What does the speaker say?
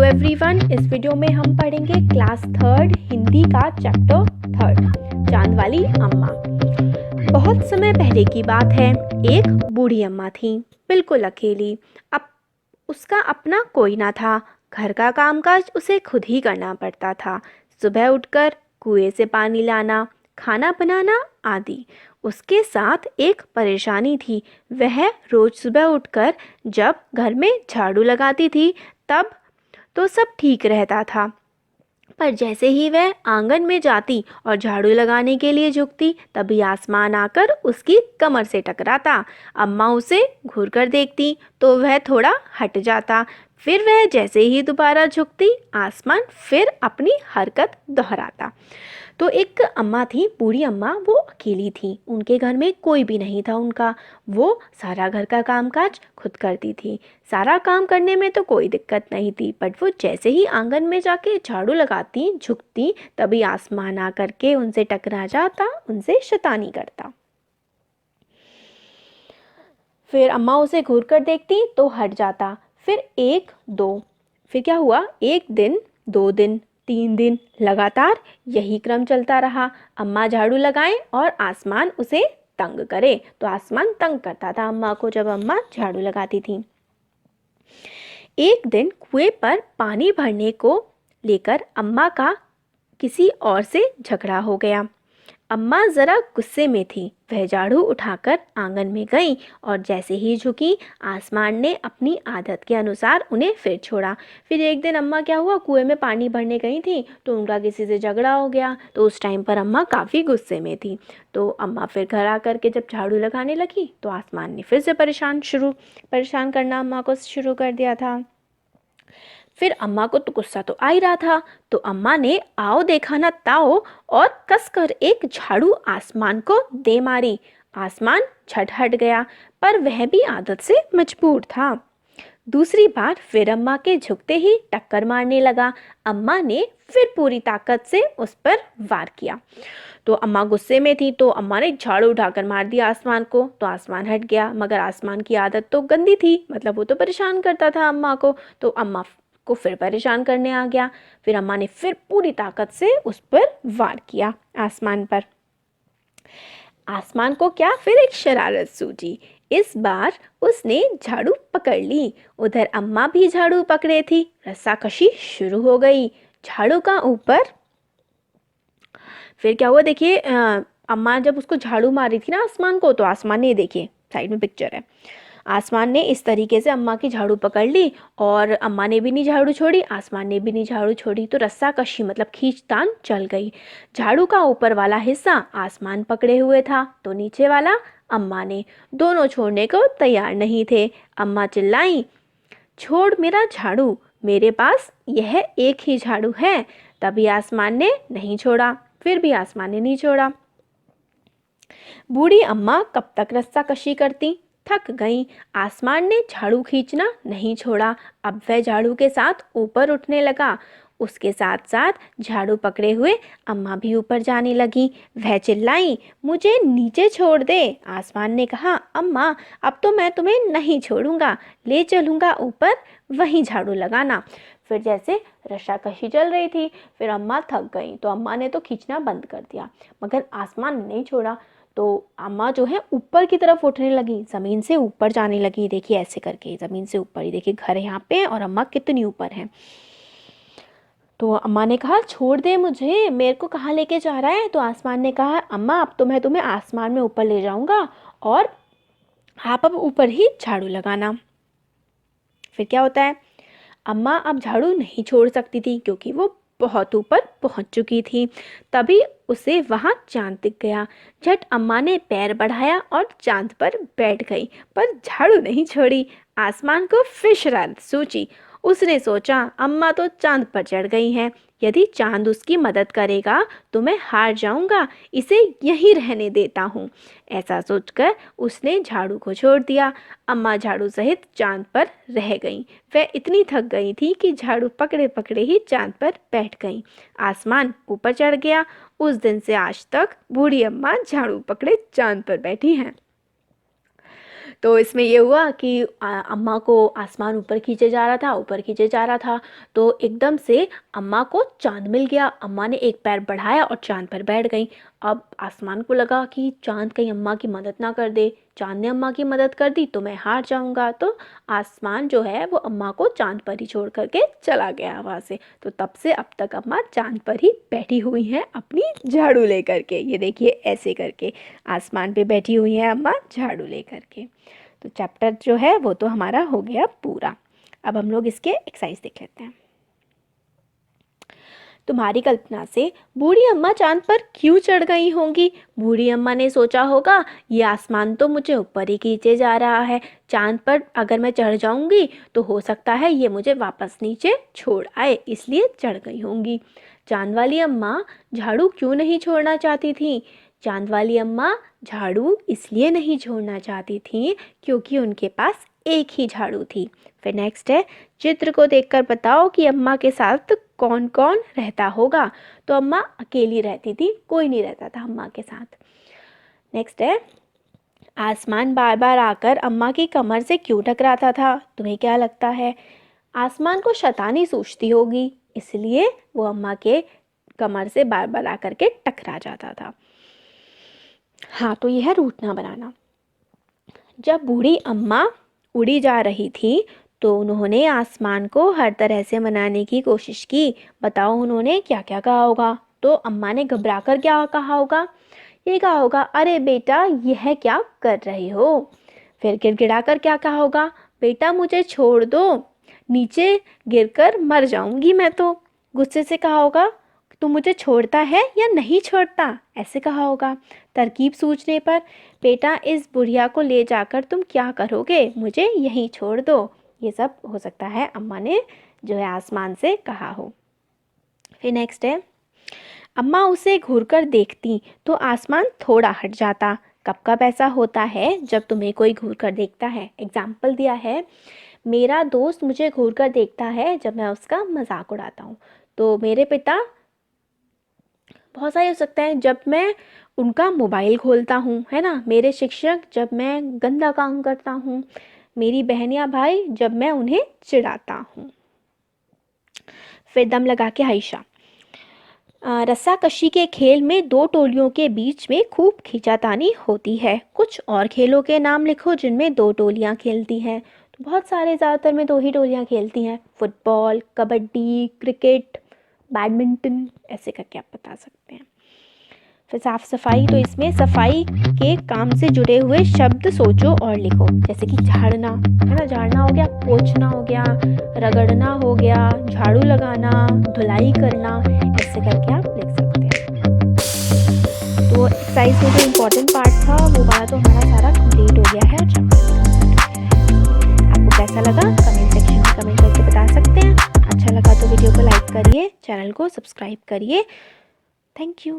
Everyone, इस video में हम पढ़ेंगे क्लास थर्ड हिंदी का चैप्टर थर्ड, चांद वाली अम्मा। बहुत समय पहले की बात है। एक बूढ़ी अम्मा थी, बिल्कुल अकेली। अब उसका अपना कोई ना था। घर का कामकाज उसे खुद ही करना पड़ता था। सुबह उठकर कुएं से पानी लाना, खाना बनाना आदि। उसके साथ एक परेशानी थी। वह रोज सुबह उठकर जब घर में झाड़ू लगाती थी तब तो सब ठीक रहता था, पर जैसे ही वह आंगन में जाती और झाड़ू लगाने के लिए झुकती, तभी आसमान आकर उसकी कमर से टकराता। अम्मा उसे घूर कर देखती तो वह थोड़ा हट जाता। फिर वह जैसे ही दोबारा झुकती, आसमान फिर अपनी हरकत दोहराता। तो एक अम्मा थी, बूढ़ी अम्मा, वो अकेली थी। उनके घर में कोई भी नहीं था उनका। वो सारा घर का कामकाज खुद करती थी। सारा काम करने में तो कोई दिक्कत नहीं थी, बट वो जैसे ही आंगन में जाके झाड़ू लगाती, झुकती, तभी आसमान आकर के उनसे टकरा जाता, उनसे शैतानी करता। फिर अम्मा उसे घूर कर देखती तो हट जाता। फिर एक दो, फिर क्या हुआ, एक दिन, 2 दिन, 3 दिन, लगातार यही क्रम चलता रहा। अम्मा झाड़ू लगाए और आसमान उसे तंग करे। तो आसमान तंग करता था अम्मा को जब अम्मा झाड़ू लगाती थी। एक दिन कुएं पर पानी भरने को लेकर अम्मा का किसी और से झगड़ा हो गया। अम्मा ज़रा गुस्से में थी। वह झाड़ू उठाकर आंगन में गई और जैसे ही झुकी, आसमान ने अपनी आदत के अनुसार उन्हें फिर छोड़ा। फिर एक दिन अम्मा क्या हुआ, कुएं में पानी भरने गई थी तो उनका किसी से झगड़ा हो गया। तो उस टाइम पर अम्मा काफ़ी गुस्से में थी। तो अम्मा फिर घर आकर के जब झाड़ू लगाने लगी तो आसमान ने फिर से परेशान करना अम्मा को शुरू कर दिया था। फिर अम्मा को तो गुस्सा तो आ ही रहा था, तो अम्मा ने आओ देखा ना ताओ और कसकर एक झाड़ू आसमान को दे मारी। आसमान झट हट गया, पर वह भी आदत से मजबूर था। दूसरी बार फिर अम्मा के झुकते ही टक्कर मारने लगा। अम्मा ने फिर पूरी ताकत से उस पर वार किया। तो अम्मा गुस्से में थी, तो अम्मा ने झाड़ू उठाकर मार दिया आसमान को, तो आसमान हट गया। मगर आसमान की आदत तो गंदी थी, मतलब वो तो परेशान करता था अम्मा को, तो अम्मा को फिर परेशान करने आ गया। फिर अम्मा ने फिर पूरी ताकत से उस पर वार किया आसमान पर। आसमान को क्या, फिर एक शरारत सूझी। इस बार उसने झाड़ू पकड़ ली। उधर अम्मा भी झाड़ू पकड़े थी। रस्साकशी शुरू हो गई झाड़ू का ऊपर। फिर क्या हुआ, देखिए, अम्मा जब उसको झाड़ू मारी थी ना आसमान को, तो आसमान ने, देखिए साइड में पिक्चर है, आसमान ने इस तरीके से अम्मा की झाड़ू पकड़ ली और अम्मा ने भी नहीं झाड़ू छोड़ी, आसमान ने भी नहीं झाड़ू छोड़ी। तो रस्साकशी मतलब खींचतान चल गई। झाड़ू का ऊपर वाला हिस्सा आसमान पकड़े हुए था, तो नीचे वाला अम्मा ने। दोनों छोड़ने को तैयार नहीं थे। अम्मा चिल्लाई, छोड़ मेरा झाड़ू, मेरे पास यह एक ही झाड़ू है। तभी आसमान ने नहीं छोड़ा, फिर भी आसमान ने नहीं छोड़ा। बूढ़ी अम्मा कब तक रस्साकशी करती, थक गई। आसमान ने झाड़ू खींचना नहीं छोड़ा। अब वह झाड़ू के साथ ऊपर उठने लगा। उसके साथ साथ झाड़ू पकड़े हुए अम्मा भी ऊपर जाने लगी। वह चिल्लाई, मुझे नीचे छोड़ दे। आसमान ने कहा, अम्मा अब तो मैं तुम्हें नहीं छोड़ूंगा, ले चलूंगा ऊपर, वहीं झाड़ू लगाना। फिर जैसे रस्साकशी चल रही थी, फिर अम्मा थक गई, तो अम्मा ने तो खींचना बंद कर दिया, मगर आसमान ने नहीं छोड़ा। तो अम्मा जो है ऊपर की तरफ उठने लगी, ज़मीन से ऊपर जाने लगी। देखिए ऐसे करके ज़मीन से ऊपर ही, देखिए घर यहाँ पे और अम्मा कितनी ऊपर है। तो अम्मा ने कहा, छोड़ दे मुझे, मेरे को कहाँ लेके जा रहा है। तो आसमान ने कहा, अम्मा अब तो मैं तुम्हें आसमान में ऊपर ले जाऊंगा और आप अब ऊपर ही झाड़ू लगाना। फिर क्या होता है, अम्मा अब झाड़ू नहीं छोड़ सकती थी क्योंकि वो बहुत ऊपर पहुंच चुकी थी। तभी उसे वहां चांद दिख गया। झट अम्मा ने पैर बढ़ाया और चांद पर बैठ गई, पर झाड़ू नहीं छोड़ी। आसमान को फिर शरारत सूझी। उसने सोचा, अम्मा तो चांद पर चढ़ गई हैं, यदि चांद उसकी मदद करेगा तो मैं हार जाऊंगा, इसे यहीं रहने देता हूँ। ऐसा सोचकर उसने झाड़ू को छोड़ दिया। अम्मा झाड़ू सहित चांद पर रह गईं। वह इतनी थक गई थी कि झाड़ू पकड़े पकड़े ही चांद पर बैठ गईं। आसमान ऊपर चढ़ गया। उस दिन से आज तक बूढ़ी अम्मा झाड़ू पकड़े चांद पर बैठी हैं। तो इसमें ये हुआ कि अम्मा को आसमान ऊपर खींचे जा रहा था, ऊपर खींचे जा रहा था, तो एकदम से अम्मा को चाँद मिल गया। अम्मा ने एक पैर बढ़ाया और चाँद पर बैठ गई। अब आसमान को लगा कि चाँद कहीं अम्मा की मदद ना कर दे। चाँद ने अम्मा की मदद कर दी तो मैं हार जाऊंगा। तो आसमान जो है वो अम्मा को चाँद पर ही छोड़ करके चला गया वहाँ से। तो तब से अब तक अम्मा चाँद पर ही बैठी हुई हैं अपनी झाड़ू लेकर के। ये देखिए ऐसे करके आसमान पे बैठी हुई हैं अम्मा झाड़ू लेकर के। तो चैप्टर जो है वो तो हमारा हो गया पूरा। अब हम लोग इसके एक्सरसाइज देख लेते हैं। तुम्हारी कल्पना से बूढ़ी अम्मा चांद पर क्यों चढ़ गई होंगी? बूढ़ी अम्मा ने सोचा होगा ये आसमान तो मुझे ऊपर ही खींचे जा रहा है, चांद पर अगर मैं चढ़ जाऊंगी तो हो सकता है ये मुझे वापस नीचे छोड़ आए, इसलिए चढ़ गई होंगी। चांद वाली अम्मा झाड़ू क्यों नहीं छोड़ना चाहती थी? चांद वाली अम्मा झाड़ू इसलिए नहीं छोड़ना चाहती थी क्योंकि उनके पास एक ही झाड़ू थी। फिर नेक्स्ट है, चित्र को देखकर बताओ कि अम्मा के साथ कौन कौन रहता होगा। तो अम्मा अकेली रहती थी, कोई नहीं रहता था अम्मा के साथ। नेक्स्ट है, आसमान बार बार आकर अम्मा की कमर से क्यों टकराता था? तुम्हें क्या लगता है? आसमान को शैतानी सूझती होगी, इसलिए वो अम्मा के कमर से बार बार आकर के टकरा जाता था। हाँ, तो यह है रूठना बनाना। जब बूढ़ी अम्मा उड़ी जा रही थी तो उन्होंने आसमान को हर तरह से मनाने की कोशिश की। बताओ उन्होंने क्या क्या कहा होगा? तो अम्मा ने घबरा कर क्या कहा होगा? ये कहा होगा, अरे बेटा यह क्या कर रहे हो? फिर गिड़गिड़ा कर क्या कहा होगा? बेटा मुझे छोड़ दो, नीचे गिरकर मर जाऊंगी मैं तो। गुस्से से कहा होगा, तू मुझे छोड़ता है या नहीं छोड़ता? ऐसे कहा होगा। तरकीब सूझने पर, बेटा इस बुढ़िया को ले जाकर तुम क्या करोगे? मुझे यहीं छोड़ दो। ये सब हो सकता है अम्मा ने जो है आसमान से कहा हो। फिर नेक्स्ट है, अम्मा उसे घूरकर देखती तो आसमान थोड़ा हट जाता। कब कब ऐसा होता है? जब तुम्हें कोई घूरकर देखता है। एग्जाम्पल दिया है, मेरा दोस्त मुझे घूरकर देखता है जब मैं उसका मजाक उड़ाता हूँ। तो मेरे पिता, बहुत सारे हो सकता है, जब मैं उनका मोबाइल खोलता हूँ, है ना। मेरे शिक्षक, जब मैं गंदा काम करता हूँ। मेरी बहन या भाई, जब मैं उन्हें चिढ़ाता हूँ। फिर दम लगा के आयशा, रस्साकशी के खेल में दो टोलियों के बीच में खूब खींचातानी होती है। कुछ और खेलों के नाम लिखो जिनमें दो टोलियाँ खेलती हैं। तो बहुत सारे, ज़्यादातर में दो ही टोलियाँ खेलती हैं। फुटबॉल, कबड्डी, क्रिकेट, बैडमिंटन, ऐसे करके आप बता सकते हैं। फिर साफ सफाई, तो इसमें सफाई के काम से जुड़े हुए शब्द सोचो और लिखो। जैसे कि झाड़ना, है ना, झाड़ना हो गया, पोंछना हो गया, रगड़ना हो गया, झाड़ू लगाना, धुलाई करना, ऐसे करके आप लिख सकते हैं। तो एक्सरसाइज में जो इम्पोर्टेंट पार्ट था वो वाला तो हमारा सारा कंप्लीट हो गया है। आपको कैसा लगा कमेंट सेक्शन में कमेंट करके बता सकते हैं। अच्छा लगा तो वीडियो को लाइक करिए, चैनल को सब्सक्राइब करिए। Thank you.